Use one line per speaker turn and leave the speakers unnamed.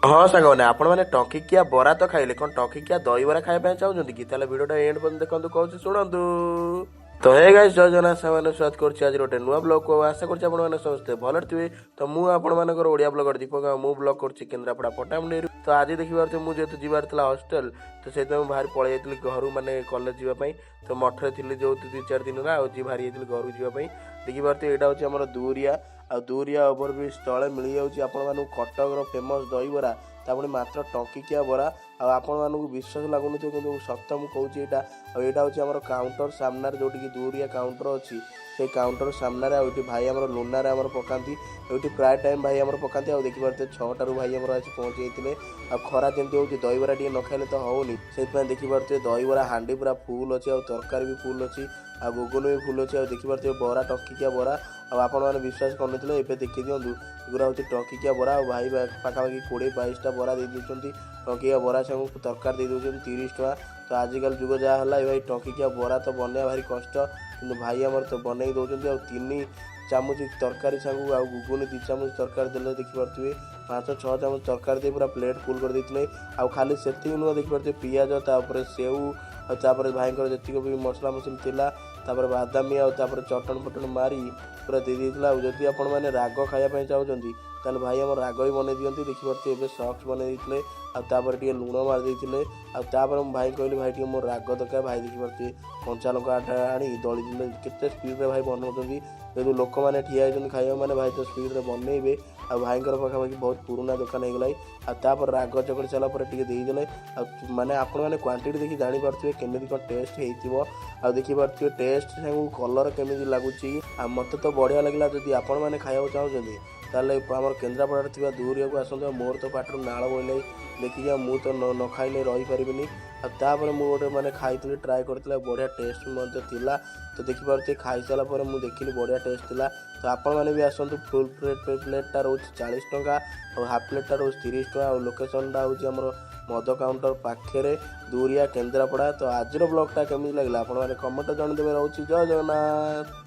ହଁ ସାଙ୍ଗମାନେ ଆପଣମାନେ ଟଙ୍କିକିଆ ବରା ତ ଖାଇଲେ କ'ଣ ଟଙ୍କିକିଆ ଦହିବରା ଖାଇବା ପାଇଁ ଚାହୁଁଛନ୍ତି କି? ତାହେଲେ ଭିଡ଼ିଓଟା ଏଣ୍ଡ ପର୍ଯ୍ୟନ୍ତ ଦେଖନ୍ତୁ, କହୁଛି ଶୁଣନ୍ତୁ। ତ ହେ ଗାଇସ୍, ଜୟ ଜଗନ୍ନାଥ। ସାଙ୍ଗମାନେ ସ୍ୱାଗତ କରୁଛି ଆଜି ଗୋଟେ ନୂଆ ବ୍ଲଗକୁ। ଆଶା କରୁଛି ଆପଣମାନେ ସମସ୍ତେ ଭଲରେ ଥିବେ। ତ ମୁଁ ଆପଣମାନଙ୍କର ଓଡ଼ିଆ ବ୍ଲଗର ଦୀପକ, ମୁଁ ବ୍ଲଗ କରୁଛି କେନ୍ଦ୍ରାପଡ଼ା ପଟ୍ଟାମୁଣ୍ଡେଇରୁ। ତ ଆଜି ଦେଖିପାରୁଥିବେ ମୁଁ ଯେହେତୁ ଯିବାର ଥିଲା ହଷ୍ଟେଲ, ତ ସେଇଥିପାଇଁ ମୁଁ ବାହାରି ପଳେଇ ଯାଇଥିଲି ଘରୁ, ମାନେ କଲେଜ ଯିବା ପାଇଁ। ତ ମଠରେ ଥିଲି ଯେଉଁ 2-4 ଦିନ ହେଲା, ଆଉ ବାହାରି ଯାଇଥିଲି ଘରକୁ ଯିବା ପାଇଁ। ଦେଖିପାରୁଥିବେ ଏଇଟା ହେଉଛି ଆମର ଦୁରିଆ, ଆଉ ଦୁରିଆ ଓଭରବ୍ରିଜ ତଳେ ମିଳିଯାଉଛି ଆପଣମାନଙ୍କୁ କଟକର ଫେମସ୍ ଦହିବରା, ତା ପୁଣି ମାତ୍ର ଟଙ୍କିକିଆ ବରା। ଆଉ ଆପଣମାନଙ୍କୁ ବିଶ୍ୱାସ ଲାଗୁନଥିବ, କିନ୍ତୁ ସତ ମୁଁ କହୁଛି ଏଇଟା। ଆଉ ଏଇଟା ହେଉଛି ଆମର କାଉଣ୍ଟର ସାମ୍ନାରେ, ଯେଉଁଠିକି ଦୁରିଆ କାଉଣ୍ଟର ଅଛି, ସେଇ କାଉଣ୍ଟର ସାମ୍ନାରେ। ଆଉ ଏଠି ଭାଇ ଆମର ଲୁନାରେ ଆମର ପକାନ୍ତି, ଏଇଠି ପ୍ରାୟ ଟାଇମ୍ ଭାଇ ଆମର ପକାନ୍ତି। ଆଉ ଦେଖିପାରୁଥିବେ 6ଟାରୁ ଭାଇ ଆମର ଆସି ପହଞ୍ଚି ଯାଇଥିଲେ। ଆଉ ଖରା ଯେମିତି ହେଉଛି, ଦହିବରା ଟିକେ ନ ଖାଇଲେ ତ ହେଉନି, ସେଇଥିପାଇଁ ଦେଖିପାରୁଥିବେ ଦହିବରା ହାଣ୍ଡି ପୁରା ଫୁଲ୍ ଅଛି, ଆଉ ତରକାରୀ ବି ଫୁଲ୍ ଅଛି, ଆଉ ଘୁଗୁନି ବି ଫୁଲ୍ ଅଛି। ଆଉ ଦେଖିପାରୁଥିବେ ବରା, ଟଙ୍କିକିଆ ବରା। ଆଉ ଆପଣମାନେ ବିଶ୍ୱାସ କରୁନଥିଲେ, ଏବେ ଦେଖିଦିଅନ୍ତୁ, ଏଗୁଡ଼ା ହେଉଛି ଟଙ୍କିକିଆ ବରା। ଆଉ ଭାଇ ପାଖାପାଖି 20-22ଟା ବରା ଦେଇ ଦେଉଛନ୍ତି। ଟଙ୍କିକିଆ ବରା ସାଙ୍ଗକୁ ତରକାରୀ ଦେଇ ଦେଉଛନ୍ତି 30 ଟଙ୍କା। ତ ଆଜିକାଲି ଯୁଗ ଯାହା ହେଲା, ଏ ଭାଇ ଟଙ୍କିକିଆ ବରା ତ ବନେଇବା ଭାରି କଷ୍ଟ, କିନ୍ତୁ ଭାଇ ଆମର ତ ବନେଇ ଦେଉଛନ୍ତି। ଆଉ 3 ଚାମଚ ତରକାରୀ ସାଙ୍ଗକୁ ଆଉ ଘୁଗୁନି 2 ଚାମଚ ତରକାରୀ ଦେଲେ, ଦେଖିପାରୁଥିବେ 5-6 ଚାମଚ ତରକାରୀ ଦେଇ ପୁରା ପ୍ଲେଟ୍ ଫୁଲ୍ କରିଦେଇଥିଲେ। ଆଉ ଖାଲି ସେତିକି ନୁହଁ, ଦେଖିପାରୁଥିବେ ପିଆଜ, ତାପରେ ସେଉ, ଆଉ ତାପରେ ଭାଇଙ୍କର ଯେତିକି ବି ମସଲା ମସଲି ଥିଲା, ତାପରେ ବାଦାମୀ, ଆଉ ତାପରେ ଚଟଣି ଫଟଣି ମାରି ପୁରା ଦେଇ ଦେଇଥିଲା। ଆଉ ଯଦି ଆପଣମାନେ ରାଗ ଖାଇବା ପାଇଁ ଚାହୁଁଛନ୍ତି, ତାହେଲେ ଭାଇ ଆମର ରାଗ ବି ବନେଇ ଦିଅନ୍ତି। ଦେଖିପାରୁଥିବେ ଏବେ ସକ୍ସ ବନେଇ ଦେଇଥିଲେ, ଆଉ ତାପରେ ଟିକେ ଲୁଣ ମାରି ଦେଇଥିଲେ। ଆଉ ତାପରେ ମୁଁ ଭାଇ କହିଲି, ଭାଇ ଟିକେ ମୋର ରାଗ ଦରକାର। ଭାଇ ଦେଖିପାରୁଥିବେ କଞ୍ଚା ଲଙ୍କା ଆଣି ଦଳି ଦେଲେ। କେତେ ସ୍ପିଡ଼ରେ ଭାଇ ବନାଉଛନ୍ତି, ଯେହେତୁ ଲୋକମାନେ ଠିଆ ହେଇଛନ୍ତି ଖାଇବା, ମାନେ ଭାଇ ତ ସ୍ପିଡ଼ରେ ବନେଇବେ। ଆଉ ଭାଇଙ୍କର ପାଖାପାଖି ବହୁତ ପୁରୁଣା ଦୋକାନ ହେଇଗଲାଣି। ଆଉ ତାପରେ ରାଗ ଚକଡ଼ି ସାରିଲା ପରେ ଟିକେ ଦେଇଦେଲେ। ଆଉ ମାନେ ଆପଣମାନେ କ୍ୱାଣ୍ଟିଟି ଦେଖି ଜାଣିପାରୁଥିବେ କେମିତି କ'ଣ ଟେଷ୍ଟ ହେଇଥିବ। ଆଉ ଦେଖିପାରୁଥିବେ ଟେଷ୍ଟ ସାଙ୍ଗକୁ କଲର୍ କେମିତି ଲାଗୁଛି। ଆଉ ମୋତେ ତ ବଢ଼ିଆ ଲାଗିଲା। ଯଦି ଆପଣମାନେ ଖାଇବାକୁ ଚାହୁଁଛନ୍ତି, ତାହେଲେ ଆମର କେନ୍ଦ୍ରାପଡ଼ାରେ ଥିବା ଦୁରିଆକୁ ଆସନ୍ତୁ। ଆଉ ମୋର ତ ପାଟିରୁ ନାଳ ବୋହିଲାଣି ଦେଖିକି, ଆଉ ମୁଁ ତ ନ ଖାଇଲେ ରହିପାରିବିନି। ଆଉ ତାପରେ ମୁଁ ଗୋଟେ ମାନେ ଖାଇଥିଲି, ଟ୍ରାଏ କରିଥିଲି, ଆଉ ବଢ଼ିଆ ଟେଷ୍ଟ ମଧ୍ୟ ଥିଲା। ତ ଦେଖିପାରୁଥିବେ ଖାଇସାରିଲା ପରେ ମୁଁ ଦେଖିଲି ବଢ଼ିଆ ଟେଷ୍ଟ ଥିଲା। ତ ଆପଣମାନେ ବି ଆସନ୍ତୁ। ଫୁଲ୍ ପ୍ଲେଟ୍ଟା ରହୁଛି 40 ଟଙ୍କା, ଆଉ ହାଫ୍ ପ୍ଲେଟ୍ଟା ରହୁଛି 30 ଟଙ୍କା। ଆଉ ଲୋକେସନ୍ଟା ହେଉଛି ଆମର ମଦ କାଉଣ୍ଟର ପାଖରେ, ଦୁରିଆ, କେନ୍ଦ୍ରାପଡ଼ା। ତ ଆଜିର ବ୍ଲଗ୍ଟା କେମିତି ଲାଗିଲା ଆପଣମାନେ କମେଣ୍ଟରେ ଜଣେଇଦେବେ। ରହୁଛି, ଜୟ ଜଗନ୍ନାଥ।